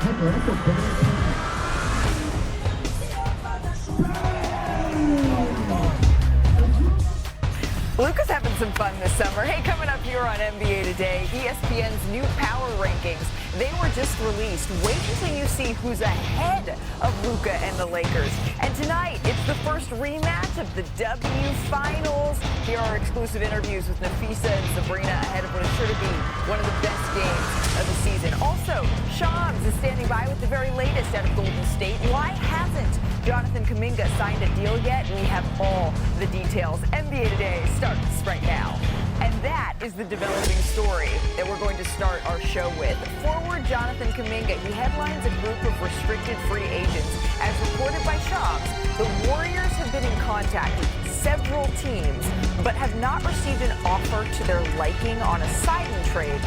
Luka's having some fun this summer. Hey, coming up here on NBA Today, ESPN's new power rankings. They were just released. Wait until you see who's ahead of Luka and the Lakers. And tonight, it's the first rematch of the W Finals. Here are exclusive interviews with Nafisa and Sabrina ahead of what is sure to be one of the best games of the season. Also, Shams is standing by with the very latest out of Golden State. Why hasn't Jonathan Kuminga signed a deal yet? We have all the details. NBA Today starts right now. And that is the developing story that we're going to start our show with. Forward Jonathan Kuminga, he headlines a group of restricted free agents. As reported by Shams, the Warriors have been in contact with several teams, but have not received an offer to their liking on a signing trade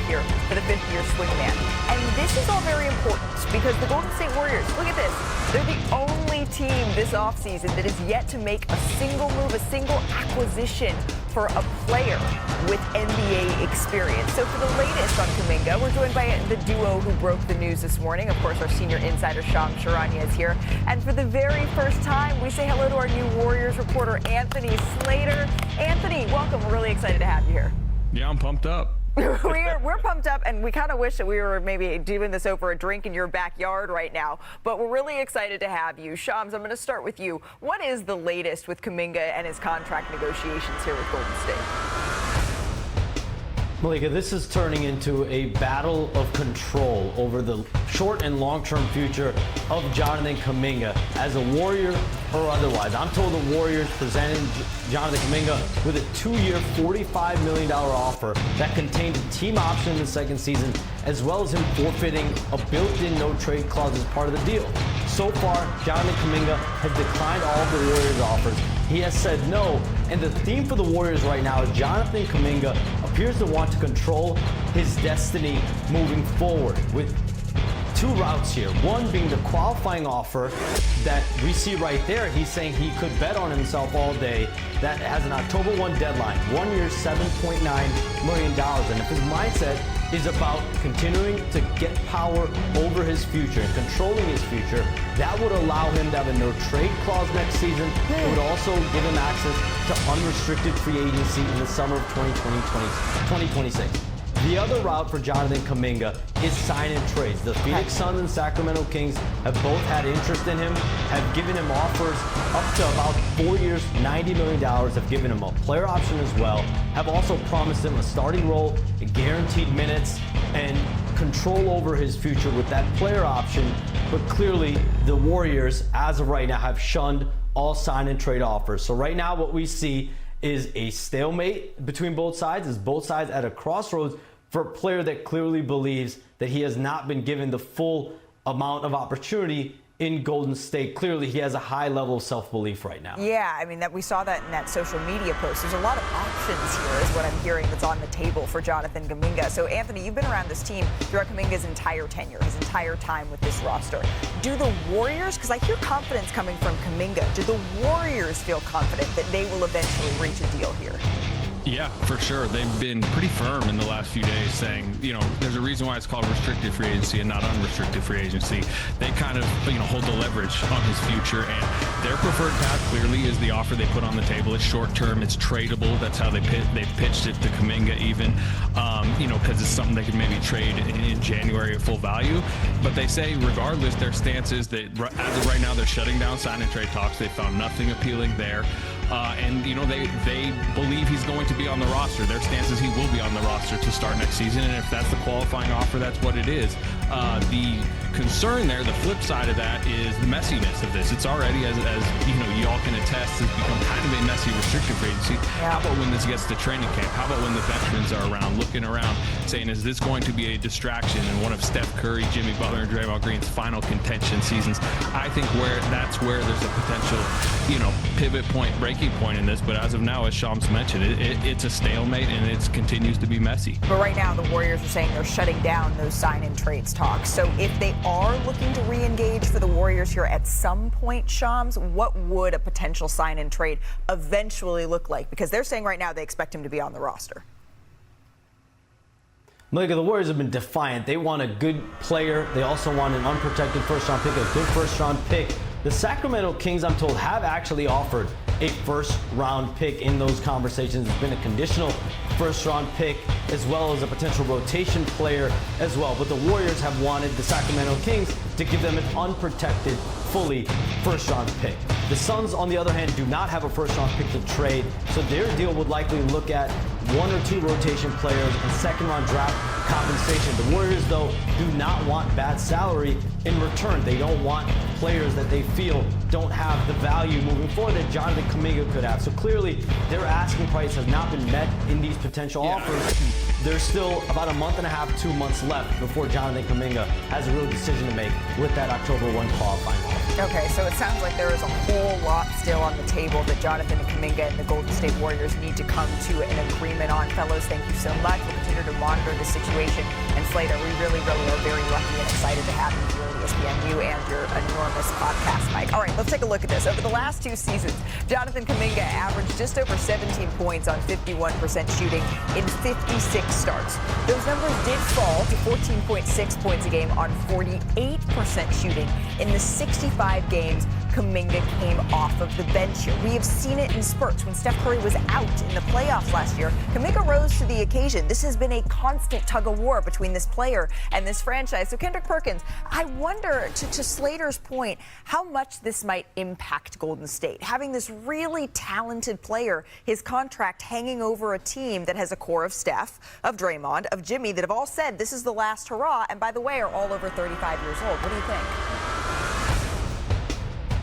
here for the fifth-year swingman. And this is all very important because the Golden State Warriors, look at this, they're the only team this offseason that is yet to make a single move, a single acquisition for a player with NBA experience. So for the latest on Kuminga, we're joined by the duo who broke the news this morning. Of course, our senior insider, Shams Charania, is here. And for the very first time, we say hello to our new Warriors reporter, Anthony Slater. Anthony, welcome. We're really excited to have you here. Yeah, I'm pumped up. We're pumped up, and we kind of wish that we were maybe doing this over a drink in your backyard right now, but we're really excited to have you. Shams, I'm going to start with you. What is the latest with Kuminga and his contract negotiations here with Golden State? Malika, this is turning into a battle of control over the short and long-term future of Jonathan Kuminga as a Warrior or otherwise. I'm told the Warriors presented Jonathan Kuminga with a 2-year, $45 million offer that contained a team option in the second season, as well as him forfeiting a built-in no-trade clause as part of the deal. So far, Jonathan Kuminga has declined all of the Warriors' offers. He has said no, and the theme for the Warriors right now is Jonathan Kuminga appears to want to control his destiny moving forward with two routes here. One being the qualifying offer that we see right there. He's saying he could bet on himself all day. That has an October 1 deadline, 1 year, $7.9 million. And if his mindset is about continuing to get power over his future and controlling his future, that would allow him to have a no-trade clause next season. It would also give him access to unrestricted free agency in the summer of 2026. The other route for Jonathan Kuminga is sign and trades. The Phoenix Suns and Sacramento Kings have both had interest in him, have given him offers up to about 4 years, $90 million, have given him a player option as well, have also promised him a starting role, guaranteed minutes, and control over his future with that player option. But clearly, the Warriors, as of right now, have shunned all sign and trade offers. So right now, what we see is a stalemate between both sides, is both sides at a crossroads for a player that clearly believes that he has not been given the full amount of opportunity in Golden State. Clearly, he has a high level of self-belief right now. Yeah, I mean, that we saw that in that social media post. There's a lot of options here, is what I'm hearing, that's on the table for Jonathan Kuminga. So, Anthony, you've been around this team throughout Kuminga's entire tenure, his entire time with this roster. Do the Warriors, because I hear confidence coming from Kuminga, do the Warriors feel confident that they will eventually reach a deal here? Yeah, for sure. They've been pretty firm in the last few days saying, there's a reason why it's called restricted free agency and not unrestricted free agency. They kind of, hold the leverage on his future, and their preferred path clearly is the offer they put on the table. It's short term, it's tradable. That's how they've pitched it to Kuminga even, because it's something they could maybe trade in January at full value. But they say regardless, their stance is that as of right now, they're shutting down sign and trade talks. They found nothing appealing there. And they believe he's going to be on the roster. Their stance is he will be on the roster to start next season, and if that's the qualifying offer, that's what it is. The concern there, the flip side of that, is the messiness of this. It's already, as y'all can attest, has become kind of a messy restricted free agency. Yeah. How about when this gets to training camp? How about when the veterans are around, looking around, saying, is this going to be a distraction in one of Steph Curry, Jimmy Butler, and Draymond Green's final contention seasons? I think that's where there's a potential, pivot point, breaking point in this. But as of now, as Shams mentioned, it's a stalemate, and it continues to be messy. But right now, the Warriors are saying they're shutting down those sign and trades talks. So if they are looking to re-engage for the Warriors here at some point, Shams, what would a potential sign and trade eventually look like? Because they're saying right now they expect him to be on the roster. Malik, the Warriors have been defiant. They want a good player. They also want an unprotected first-round pick, a good first-round pick. The Sacramento Kings, I'm told, have actually offered a first-round pick in those conversations. It's been a conditional first-round pick as well as a potential rotation player as well. But the Warriors have wanted the Sacramento Kings to give them an unprotected, fully first-round pick. The Suns, on the other hand, do not have a first-round pick to trade, so their deal would likely look at 1 or 2 rotation players and second-round draft compensation. The Warriors, though, do not want bad salary in return. They don't want players that they feel don't have the value moving forward that Jonathan Kuminga could have. So clearly, their asking price has not been met in these potential offers. There's still about a month and a half, 2 months left before Jonathan Kuminga has a real decision to make with that October 1 qualifying offer. Okay, so it sounds like there is a whole lot still on the table that Jonathan Kuminga and the Golden State Warriors need to come to an agreement on. Fellows, thank you so much. We'll continue to monitor the situation. And Slater, we really are very lucky and excited to have you here at ESPNU and your enormous podcast, Mike. All right, let's take a look at this. Over the last 2 seasons, Jonathan Kuminga averaged just over 17 points on 51% shooting in 56 starts. Those numbers did fall to 14.6 points a game on 48% shooting in the 65 games Kuminga came off of the bench here. We have seen it in spurts. When Steph Curry was out in the playoffs last year, Kuminga rose to the occasion. This has been a constant tug-of-war between this player and this franchise. So Kendrick Perkins, I wonder, to Slater's point, how much this might impact Golden State. Having this really talented player, his contract hanging over a team that has a core of Steph, of Draymond, of Jimmy, that have all said this is the last hurrah, and by the way, are all over 35 years old. What do you think?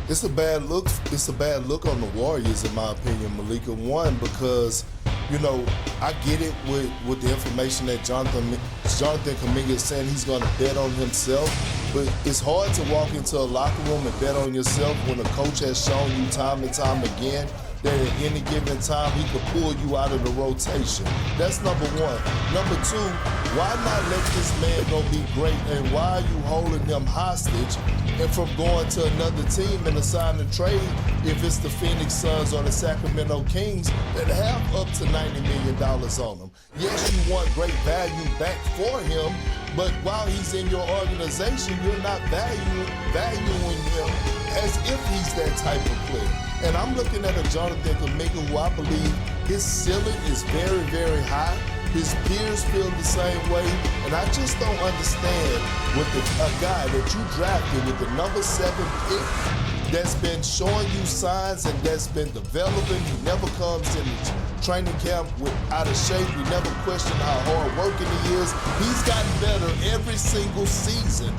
It's a bad look. It's a bad look on the Warriors, in my opinion, Malika. One, because, you know, I get it with the information that Jonathan Kuminga is saying he's going to bet on himself, but it's hard to walk into a locker room and bet on yourself when a coach has shown you time and time again that at any given time he could pull you out of the rotation. That's number one. Number two, why not let this man go be great, and why are you holding him hostage and from going to another team and assign a trade if it's the Phoenix Suns or the Sacramento Kings that have up to $90 million on them? Yes, you want great value back for him, but while he's in your organization, you're not valuing him as if he's that type of player. And I'm looking at a Jonathan Kuminga who I believe his ceiling is very, very high. His peers feel the same way. And I just don't understand with a guy that you drafted with the number 7 pick that's been showing you signs and that's been developing. He never comes in the training camp out of shape. We never question how hard working he is. He's gotten better every single season.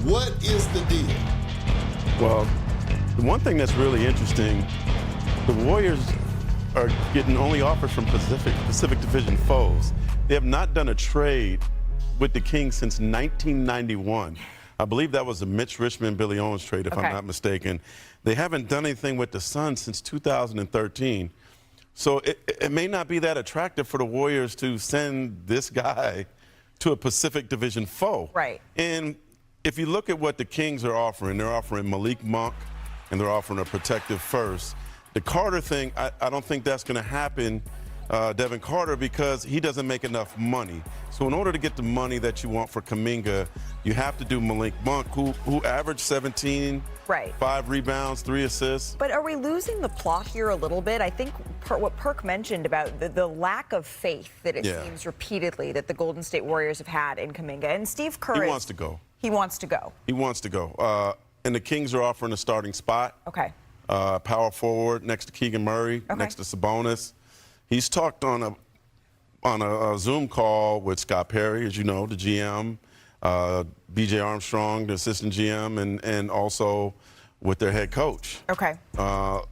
What is the deal? Well, the one thing that's really interesting, the Warriors are getting only offers from Pacific Division foes. They have not done a trade with the Kings since 1991. I believe that was the Mitch Richmond, Billy Owens trade, if I'm not mistaken. They haven't done anything with the Suns since 2013. So it may not be that attractive for the Warriors to send this guy to a Pacific Division foe. Right. And if you look at what the Kings are offering, they're offering Malik Monk, and they're offering a protective first. The Carter thing, I don't think that's going to happen, Devin Carter, because he doesn't make enough money. So in order to get the money that you want for Kuminga, you have to do Malik Monk, who averaged 17, 5 rebounds, 3 assists. But are we losing the plot here a little bit? I think what Perk mentioned about the lack of faith that it seems repeatedly that the Golden State Warriors have had in Kuminga. And Steve Kerr wants to go. He wants to go. He wants to go. And the Kings are offering a starting spot. Okay. Power forward next to Keegan Murray, next to Sabonis. He's talked on a Zoom call with Scott Perry, as you know, the GM, B.J. Armstrong, the assistant GM, and also with their head coach. Okay.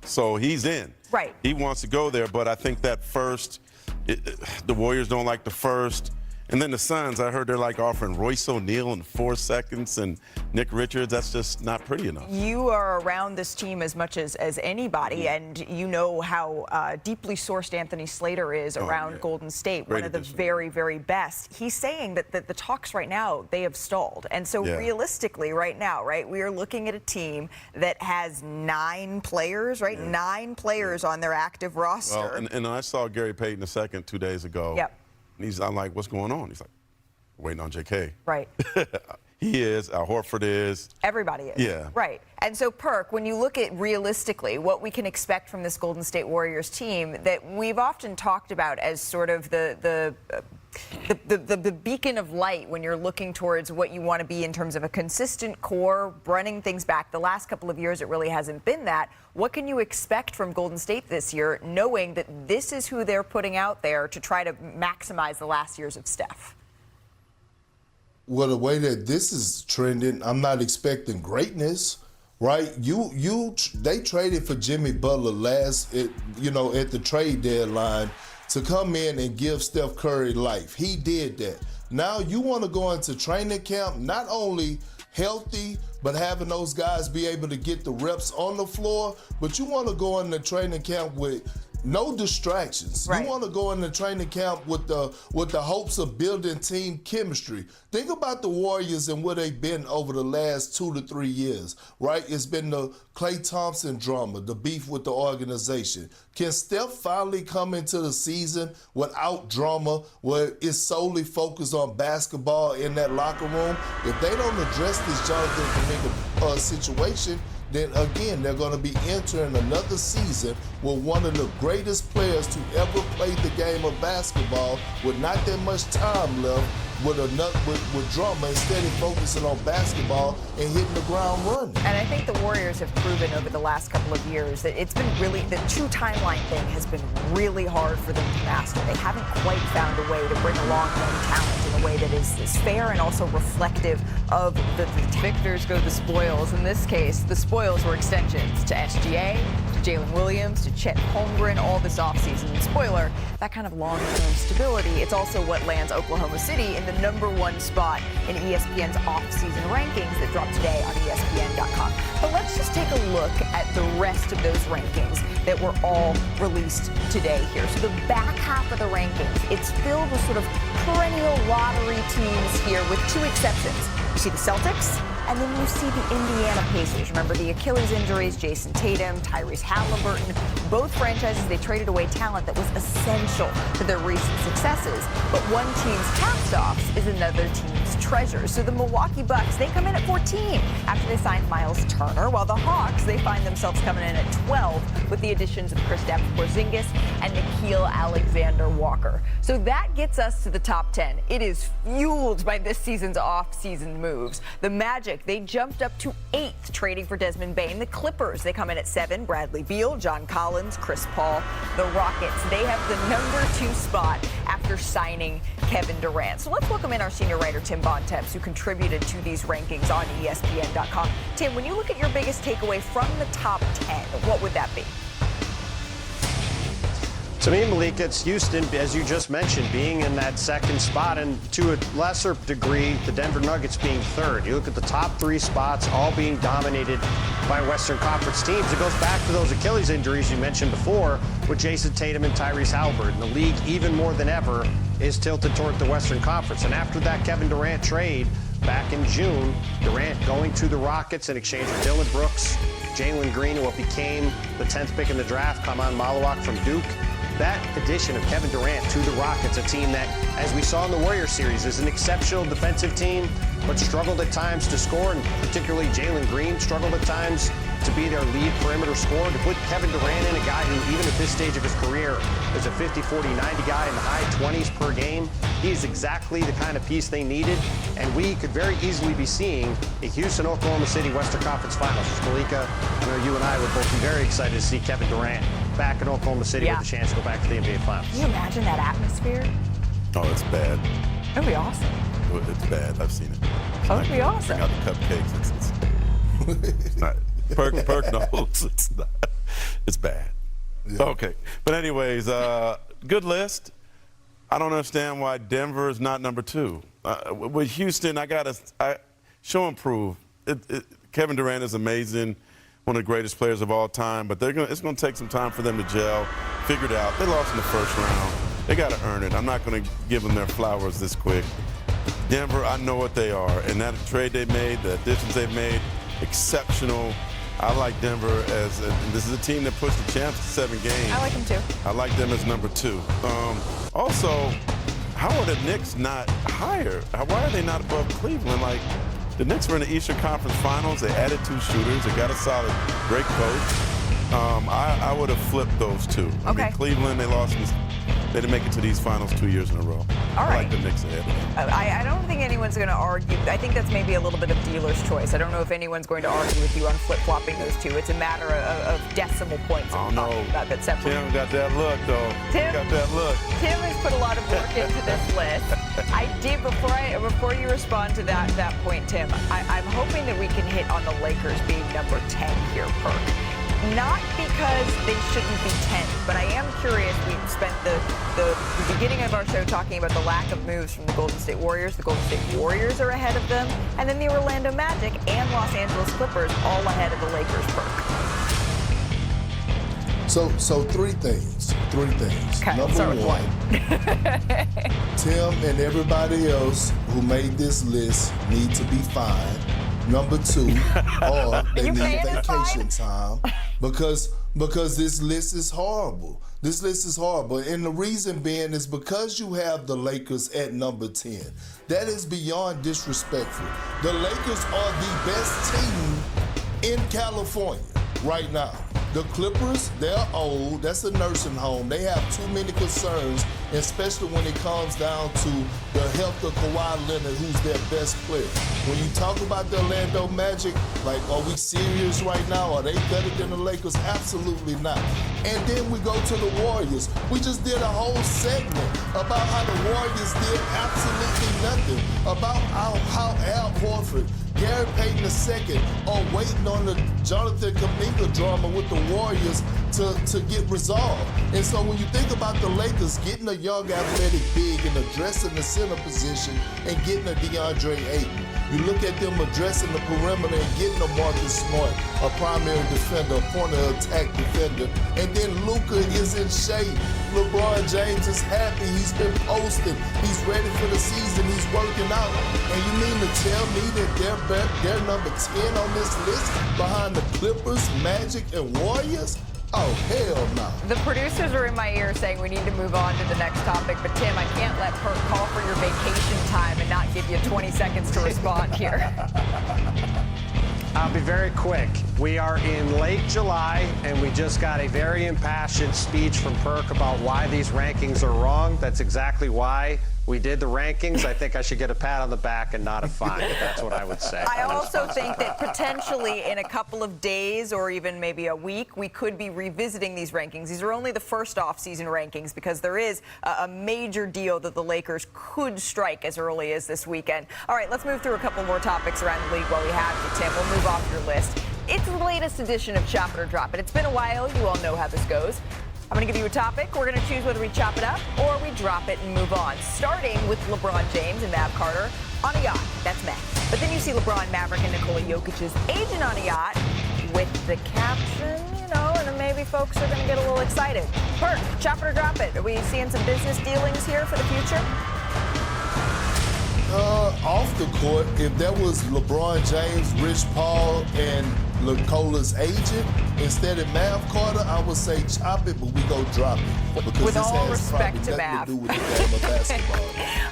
So he's in. Right. He wants to go there, but I think that first, the Warriors don't like the first. And then the Suns, I heard they're like offering Royce O'Neal in 4 seconds and Nick Richards. That's just not pretty enough. You are around this team as much as anybody, and you know how deeply sourced Anthony Slater is around Golden State, one of the very, very best. He's saying that the talks right now, they have stalled. And so realistically right now, we are looking at a team that has 9 players, 9 players on their active roster. Well, and I saw Gary Payton II 2 days ago. Yep. And I'm like, what's going on? He's like, Waiting on JK. Right. He is. Al Horford is. Everybody is. Yeah. Right. And so, Perk, when you look at realistically what we can expect from this Golden State Warriors team that we've often talked about as sort of the beacon of light when you're looking towards what you want to be in terms of a consistent core, running things back. The last couple of years, it really hasn't been that. What can you expect from Golden State this year, knowing that this is who they're putting out there to try to maximize the last years of Steph? Well, the way that this is trending, I'm not expecting greatness, right? They traded for Jimmy Butler at the trade deadline to come in and give Steph Curry life. He did that. Now you want to go into training camp not only healthy, but having those guys be able to get the reps on the floor, but you want to go into training camp with no distractions. Right. You want to go into training camp with the hopes of building team chemistry. Think about the Warriors and where they've been over the last 2 to 3 years, right? It's been the Klay Thompson drama, the beef with the organization. Can Steph finally come into the season without drama, where it's solely focused on basketball in that locker room? If they don't address this Jonathan Kuminga situation, then again, they're going to be entering another season with one of the greatest players to ever play the game of basketball with not that much time left, with drama, instead of focusing on basketball and hitting the ground running. And I think the Warriors have proven over the last couple of years that it's been really, the true timeline thing has been really hard for them to master. They haven't quite found a way to bring along young talent in a way that is fair and also reflective of the victors go the spoils. In this case, the spoils were extensions to SGA, to Jalen Williams, to Chet Holmgren, all this offseason. And spoiler, that kind of long-term stability, it's also what lands Oklahoma City in the #1 spot in ESPN's off-season rankings that dropped today on ESPN.com. But let's just take a look at the rest of those rankings that were all released today here. So the back half of the rankings, it's filled with sort of perennial lottery teams here with 2 exceptions. You see the Celtics, and then you see the Indiana Pacers. Remember the Achilles injuries, Jason Tatum, Tyrese Halliburton, both franchises, they traded away talent that was essential to their recent successes. But one team's cast-offs is another team's treasure. So the Milwaukee Bucks, they come in at 14 after they signed Miles Turner, while the Hawks, they find themselves coming in at 12 with the additions of Kristaps Porzingis and Nickeil Alexander-Walker. So that gets us to the top 10. It is fueled by this season's off-season moves. The Magic, they jumped up to 8th, trading for Desmond Bane. The Clippers, they come in at 7. Bradley Beal, John Collins, Chris Paul. The Rockets, they have the #2 spot after signing Kevin Durant. So let's welcome in our senior writer, Tim Bontemps, who contributed to these rankings on ESPN.com. Tim, when you look at your biggest takeaway from the top 10, what would that be? To me, Malik, it's Houston, as you just mentioned, being in that 2nd spot, and to a lesser degree, the Denver Nuggets being 3rd. You look at the top 3 spots, all being dominated by Western Conference teams. It goes back to those Achilles injuries you mentioned before with Jason Tatum and Tyrese Halliburton. The league, even more than ever, is tilted toward the Western Conference. And after that Kevin Durant trade back in June, Durant going to the Rockets in exchange for Dylan Brooks, Jalen Green, who became the 10th pick in the draft, Kaman Malawak from Duke. That addition of Kevin Durant to the Rockets, a team that, as we saw in the Warriors series, is an exceptional defensive team, but struggled at times to score, and particularly Jalen Green struggled at times to be their lead perimeter scorer. To put Kevin Durant in, a guy who, even at this stage of his career, is a 50, 40, 90 guy in the high 20s per game, he is exactly the kind of piece they needed, and we could very easily be seeing a Houston-Oklahoma City Western Conference Finals. Malika, I know you and I would both be very excited to see Kevin Durant back in Oklahoma City with a chance to go back to the NBA Finals. Can you imagine that atmosphere? Oh, it's bad. That would be awesome. It's bad. I've seen it. That would be awesome. Bring out the cupcakes. It's not. Perk knows it's not. It's bad. Yeah. Okay. But anyways, good list. I don't understand why Denver is not #2. With Houston, I show and prove. Kevin Durant is amazing, one of the greatest players of all time, but it's going to take some time for them to gel, figure it out. They lost in the 1st round. They got to earn it. I'm not going to give them their flowers this quick. Denver, I know what they are, and that trade they made, the additions they made, exceptional. I like Denver as this is a team that pushed the champs to 7 games. I like them too. I like them as #2. Also, how are the Knicks not higher? Why are they not above Cleveland? Like, the Knicks were in the Eastern Conference Finals. They added 2 shooters. They got a solid, great coach. I would have flipped those two. I mean, Cleveland, they didn't make it to these finals 2 years in a row. I like the Knicks ahead of them. I don't think anyone's going to argue. I think that's maybe a little bit of dealer's choice. I don't know if anyone's going to argue with you on flip-flopping those two. It's a matter of decimal points. I don't know. Tim got that look, though. Tim got that look. Tim has put a lot of work into this list. I did, before you respond to that point, Tim, I'm hoping that we can hit on the Lakers being number 10 here, Perk. Not because they shouldn't be 10th, but I am curious. We've spent the beginning of our show talking about the lack of moves from the Golden State Warriors. The Golden State Warriors are ahead of them, and then the Orlando Magic and Los Angeles Clippers all ahead of the Lakers, Perk. So three things. Okay, Number one, Tim and everybody else who made this list need to be fined. Number 2, or they need vacation time because this list is horrible. This list is horrible. And the reason being is because you have the Lakers at number 10. That is beyond disrespectful. The Lakers are the best team in California right now. The Clippers, they're old. That's a nursing home. They have too many concerns, especially when it comes down to the health of Kawhi Leonard, who's their best player. When you talk about the Orlando Magic, like, are we serious right now? Are they better than the Lakers? Absolutely not. And then we go to the Warriors. We just did a whole segment about how the Warriors did absolutely nothing, about how Al Horford, Gary Payton II are waiting on the Jonathan Kuminga drama with the Warriors to get resolved. And so when you think about the Lakers getting a young athletic big and addressing the center position and getting a DeAndre Ayton, you look at them addressing the perimeter and getting a Marcus Smart, a primary defender, a point of attack defender, and then Luka is in shape. LeBron James is happy. He's been posting. He's ready for the season. He's working out. And you mean to tell me that they're number 10 on this list behind the Clippers, Magic, and Warriors? Oh, hell no. The producers are in my ear saying we need to move on to the next topic. But, Tim, I can't let Perk call for your vacation time and not give you 20 seconds to respond here. I'll be very quick. We are in late July, and we just got a very impassioned speech from Perk about why these rankings are wrong. That's exactly why we did the rankings. I think I should get a pat on the back and not a fine. That's what I would say. I also think that potentially in a couple of days or even maybe a week, we could be revisiting these rankings. These are only the first off-season rankings because there is a major deal that the Lakers could strike as early as this weekend. All right, let's move through a couple more topics around the league while we have you, Tim. We'll move off your list. It's the latest edition of Chop It or Drop It. It's been a while. You all know how this goes. I'm going to give you a topic. We're going to choose whether we chop it up or we drop it and move on. Starting with LeBron James and Mav Carter on a yacht. That's Matt. But then you see LeBron, Maverick, and Nikola Jokic's agent on a yacht with the caption, and then maybe folks are going to get a little excited. Perk, chop it or drop it. Are we seeing some business dealings here for the future? Off the court, if that was LeBron James, Rich Paul, and Nikola's agent, instead of Mav Carter, I would say chop it, but we go drop it. Because with this all has respect to nothing Mav. to do with the game of basketball.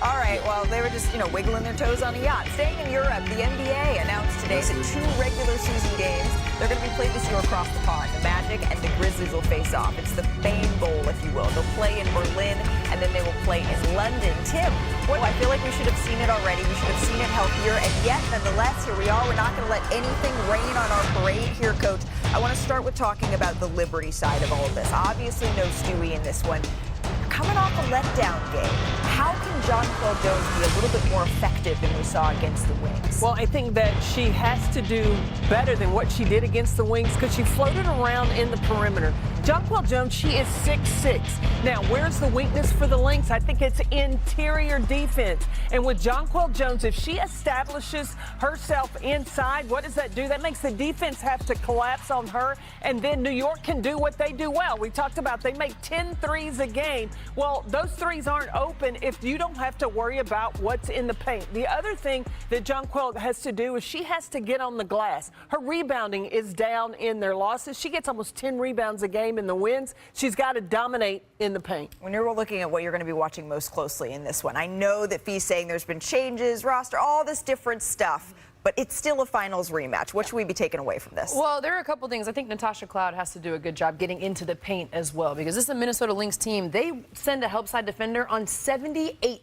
All right, well, they were just, wiggling their toes on a yacht. Staying in Europe, the NBA announced today that 2 regular season games, they're going to be played this year across the pond. The Magic and the Grizzlies will face off. It's the Fame Bowl, if you will. They'll play in Berlin, and then they will play in London. Tim, I feel like we should have seen it already. We should have seen it healthier, and yet, nonetheless, here we are. We're not going to let anything rain on our parade here, Coach. I want to start with talking about the Liberty side of all of this. Obviously, no Stewie in this one. Coming off a letdown game, how can Jonquel Jones be a little bit more effective than we saw against the Wings? Well, I think that she has to do better than what she did against the Wings because she floated around in the perimeter. Jonquel Jones, she is 6'6". Now, where's the weakness for the Lynx? I think it's interior defense. And with Jonquel Jones, if she establishes herself inside, what does that do? That makes the defense have to collapse on her, and then New York can do what they do well. We talked about they make 10 threes a game. Well, those threes aren't open if you don't have to worry about what's in the paint. The other thing that Jonquel has to do is she has to get on the glass. Her rebounding is down in their losses. She gets almost 10 rebounds a game in the wins. She's got to dominate in the paint. When you're looking at what you're going to be watching most closely in this one, I know that Fee's saying there's been changes, roster, all this different stuff, but it's still a finals rematch. What should we be taking away from this? Well, there are a couple things. I think Natasha Cloud has to do a good job getting into the paint as well, because this is a Minnesota Lynx team. They send a help side defender on 78%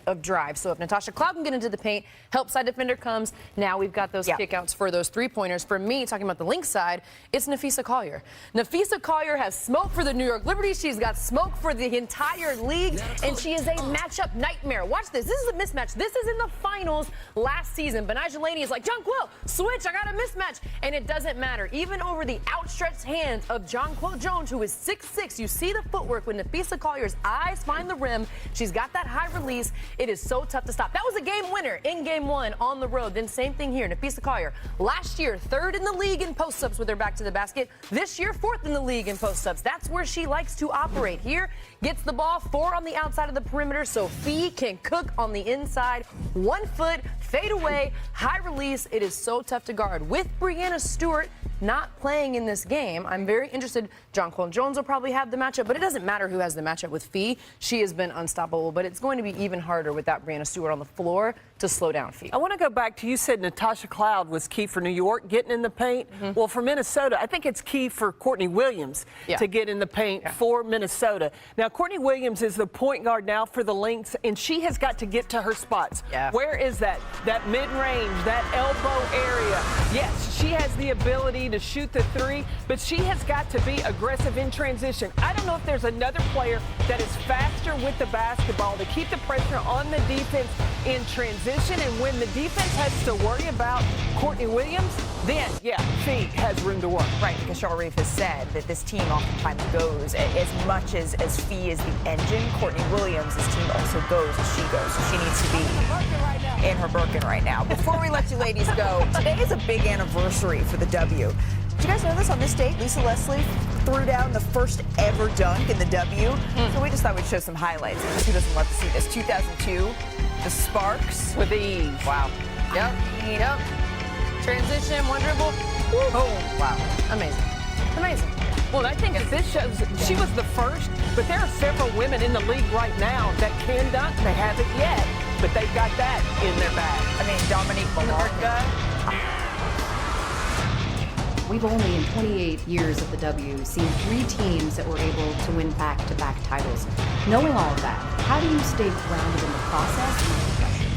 of drives. So if Natasha Cloud can get into the paint, help side defender comes. Now we've got those kickouts for those three-pointers. For me, talking about the Lynx side, it's Napheesa Collier. Napheesa Collier has smoke for the New York Liberty. She's got smoke for the entire league, and she is a matchup nightmare. Watch this. This is a mismatch. This is in the finals last season. Betnijah Laney is like, Jonquel, switch. I got a mismatch. And it doesn't matter. Even over the outstretched hands of Jonquel Jones, who is 6'6", you see the footwork when Napheesa Collier's eyes find the rim. She's got that high release. It is so tough to stop. That was a game winner in game one on the road. Then same thing here. Napheesa Collier, last year, 3rd in the league in post-ups with her back to the basket. This year, 4th in the league in post-ups. That's where she likes to operate. Here, gets the ball 4 on the outside of the perimeter, so Fee can cook on the inside. 1 foot, fade away, high release. It is so tough to guard. With Breanna Stewart not playing in this game, I'm very interested. Jonquel Jones will probably have the matchup, but it doesn't matter who has the matchup with Fee. She has been unstoppable, but it's going to be even harder without Breanna Stewart on the floor to slow down Fee. I want to go back to, you said Natasha Cloud was key for New York getting in the paint. Well, for Minnesota, I think it's key for Courtney Williams to get in the paint for Minnesota. Now, Courtney Williams is the point guard now for the Lynx, and she has got to get to her spots. Where is that? That mid-range, that elbow area. Yes, she has the ability to shoot the three, but she has got to be aggressive in transition. I don't know if there's another player that is faster with the basketball to keep the pressure on the defense in transition. And when the defense has to worry about Courtney Williams, then, Fee has room to work. Right, because Cheryl Reeve has said that this team oftentimes goes as much as Fee is the engine. Courtney Williams' team also goes as she goes. So she needs to be in her Birkin right now. Before we let you ladies go, today is a big anniversary for the W. Did you guys know this? On this date, Lisa Leslie threw down the first ever dunk in the W. So we just thought we'd show some highlights. Who doesn't love to see this? 2002, the Sparks. With ease. Wow. Yep. Transition, 1 dribble. Oh, wow. Amazing. Amazing. Well, I think that this shows she was the first, but there are several women in the league right now that can dunk. They haven't yet, but they've got that in their bag. I mean, Dominique Malonga. We've only, in 28 years of the W, seen 3 teams that were able to win back-to-back titles. Knowing all of that, how do you stay grounded in the process and the pressure?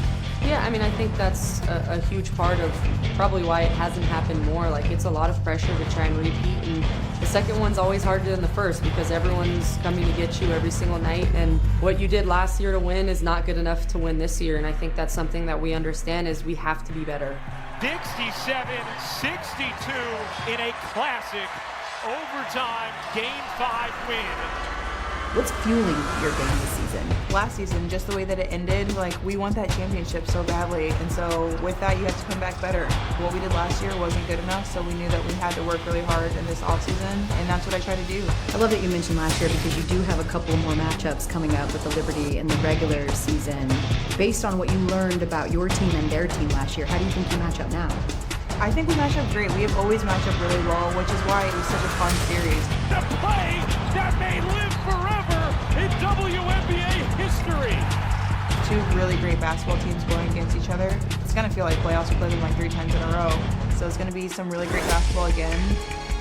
Yeah, I mean, I think that's a huge part of probably why it hasn't happened more. Like, it's a lot of pressure to try and repeat, and the second one's always harder than the first because everyone's coming to get you every single night, and what you did last year to win is not good enough to win this year, and I think that's something that we understand is we have to be better. 67-62 in a classic overtime Game 5 win. What's fueling your game this season? Last season, just the way that it ended, like, we want that championship so badly, and so with that, you have to come back better. What we did last year wasn't good enough, so we knew that we had to work really hard in this offseason, and that's what I try to do. I love that you mentioned last year because you do have a couple more matchups coming up with the Liberty in the regular season. Based on what you learned about your team and their team last year, how do you think you match up now? I think we match up great. We have always matched up really well, which is why it was such a fun series. The play that may live forever in WNBA history. 2 really great basketball teams going against each other. It's going to feel like playoffs. We played them like 3 times in a row. So it's going to be some really great basketball again.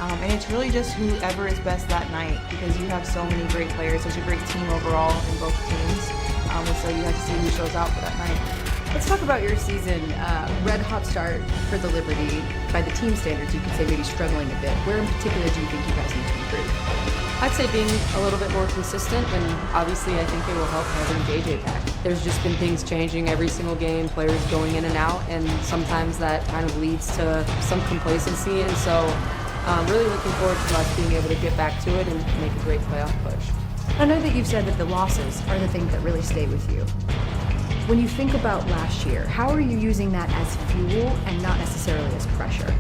And it's really just whoever is best that night because you have so many great players, such a great team overall in both teams. And so you have to see who shows out for that night. Let's talk about your season. Red hot start for the Liberty. By the team standards, you could say maybe struggling a bit. Where in particular do you think you guys need to improve? I'd say being a little bit more consistent, and obviously I think it will help having JJ back. There's just been things changing every single game, players going in and out, and sometimes that kind of leads to some complacency, and so really looking forward to us being able to get back to it and make a great playoff push. I know that you've said that the losses are the things that really stay with you. When you think about last year, how are you using that as fuel and not necessarily as pressure?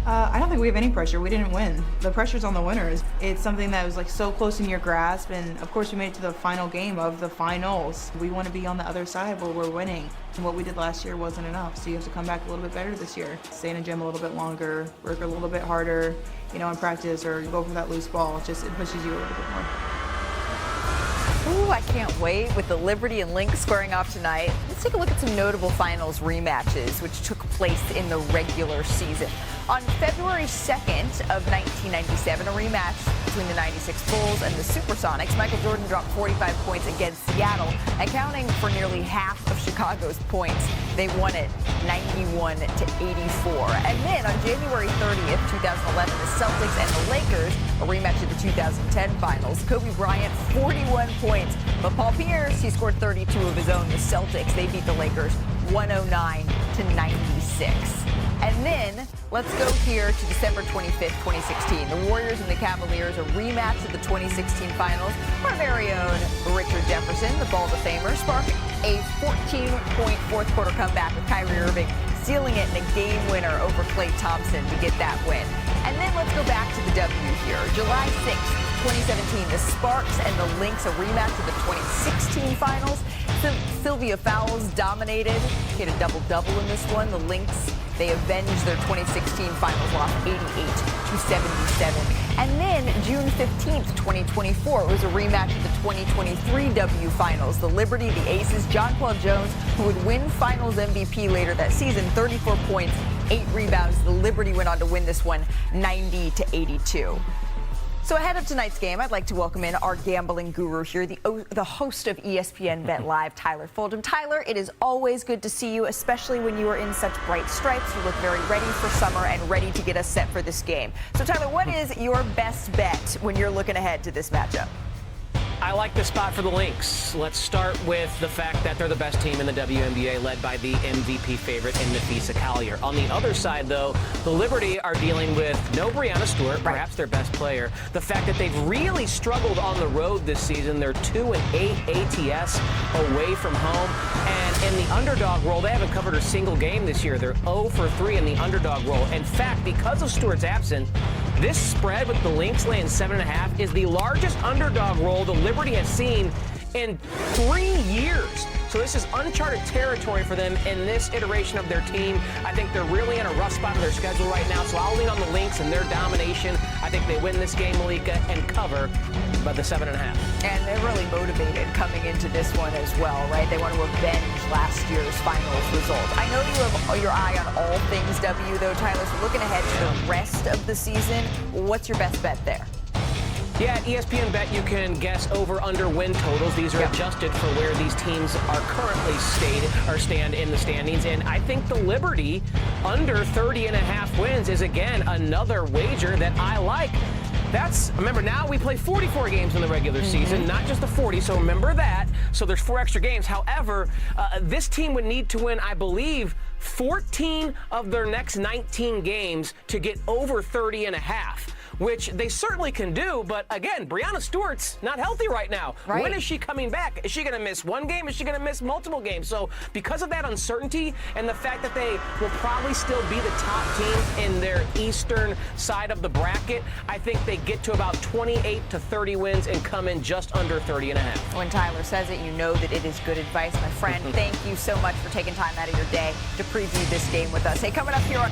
I don't think we have any pressure. We didn't win. The pressure's on the winners. It's something that was like so close in your grasp, and of course we made it to the final game of the finals. We want to be on the other side where we're winning. And what we did last year wasn't enough, so you have to come back a little bit better this year. Stay in the gym a little bit longer, work a little bit harder, in practice, or go for that loose ball. It pushes you a little bit more. Ooh, I can't wait with the Liberty and Lynx squaring off tonight. Let's take a look at some notable finals rematches which took place in the regular season. On February 2nd of 1997, a rematch between the 96 Bulls and the Supersonics. Michael Jordan dropped 45 points against Seattle, accounting for nearly half of Chicago's points. They won it 91-84. And then on January 30th, 2011, the Celtics and the Lakers, a rematch of the 2010 finals. Kobe Bryant, 41 points. But Paul Pierce, he scored 32 of his own. The Celtics, they beat the Lakers 109-96. And then let's go here to December 25th, 2016. The Warriors and the Cavaliers, a rematch of the 2016 finals. Our very own Richard Jefferson, the Ball of Famer, sparked a 14-point fourth quarter comeback with Kyrie Irving sealing it in a game winner over Klay Thompson to get that win. And then let's go back to the W here. July 6th, 2017, the Sparks and the Lynx, a rematch of the 2016 finals. Sylvia Fowles dominated. She had a double-double in this one. The Lynx, they avenged their 2016 finals loss 88-77. And then June 15th, 2024, it was a rematch of the 2023 W finals. The Liberty, the Aces, Jonquel Jones, who would win finals MVP later that season, 34 points, 8 rebounds. The Liberty went on to win this one 90-82. So ahead of tonight's game, I'd like to welcome in our gambling guru here, the host of ESPN Bet Live, Tyler Fulgham. Tyler, it is always good to see you, especially when you are in such bright stripes. You look very ready for summer and ready to get us set for this game. So Tyler, what is your best bet when you're looking ahead to this matchup? I like the spot for the Lynx. Let's start with the fact that they're the best team in the WNBA, led by the MVP favorite in Napheesa Collier. On the other side, though, the Liberty are dealing with no Breanna Stewart, perhaps their best player. The fact that they've really struggled on the road this season. They're 2-8 ATS away from home. And in the underdog role, they haven't covered a single game this year. They're 0-for-3 in the underdog role. In fact, because of Stewart's absence, this spread with the Lynx laying 7.5 is the largest underdog role the Liberty has seen in 3 years. So this is uncharted territory for them in this iteration of their team. I think they're really in a rough spot in their schedule right now, so I'll lean on the Lynx and their domination. I think they win this game, Malika, and cover by the 7.5. And they're really motivated coming into this one as well, right? They want to avenge last year's finals result. I know you have your eye on all things W, though, Tyler. So looking ahead to the rest of the season, what's your best bet there? Yeah, at ESPN Bet, you can guess over/under win totals. These are adjusted for where these teams are currently stand in the standings. And I think the Liberty under 30.5 wins is, again, another wager that I like. Remember, now we play 44 games in the regular season, not just the 40, so remember that. So there's 4 extra games. However, this team would need to win, I believe, 14 of their next 19 games to get over 30.5. Which they certainly can do, but again, Breanna Stewart's not healthy right now. Right. When is she coming back? Is she going to miss one game? Is she going to miss multiple games? So because of that uncertainty and the fact that they will probably still be the top team in their eastern side of the bracket, I think they get to about 28 to 30 wins and come in just under 30.5. When Tyler says it, you know that it is good advice, my friend. Thank you so much for taking time out of your day to preview this game with us. Hey, coming up here on